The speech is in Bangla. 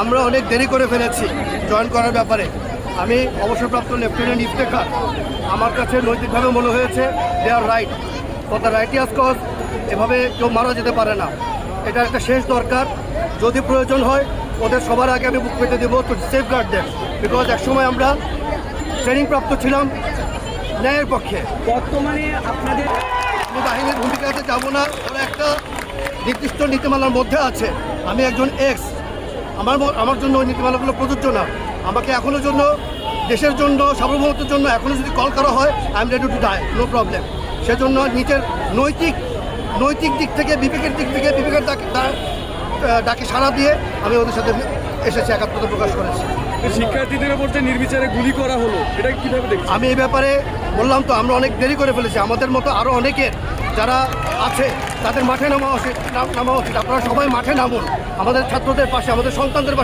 আমরা অনেক দেরি করে ফেলেছি জয়েন করার ব্যাপারে। আমি অবসরপ্রাপ্ত লেফটেন্যান্ট ইফতেখার, আমার কাছে নৈতিকভাবে মনে হয়েছে they are right for the righteous cause. এভাবে কেউ মারা যেতে পারে না, এটা একটা শেষ দরকার। যদি প্রয়োজন হয় ওদের সবার আগে আমি বুক পেতে দেবো টু সেফ গার্ড দেন, বিকজ একসময় আমরা ট্রেনিং প্রাপ্ত ছিলাম ন্যায়ের পক্ষে। বর্তমানে আপনাদের আমি বাহিনীর ভূমিকাতে যাব না, ওরা একটা নির্দিষ্ট নীতিমালার মধ্যে আছে। আমি একজন আমার জন্য ওই নীতিমালাগুলো প্রযোজ্য না। আমাকে এখনো জন্য দেশের জন্য সার্বভৌমত্বের জন্য এখনো যদি কল করা হয় I am ready to die, no problem. সেজন্য নিজের নৈতিক দিক থেকে বিবেকের ডাকে সাড়া দিয়ে আমি ওদের সাথে এসেছি, একাত্মতা প্রকাশ করেছি। শিক্ষার্থীদের উপর যে নির্বিচারে গুলি করা হলো, এটা কিভাবে দেখছেন? আমি এই ব্যাপারে বললাম তো, আমরা অনেক দেরি করে ফেলেছি। আমাদের মতো আরও অনেকের যারা আছে তাদের মাঠে নামা উচিত। আপনারা সবাই মাঠে নামুন, আমাদের ছাত্রদের পাশে, আমাদের সন্তানদের পাশে।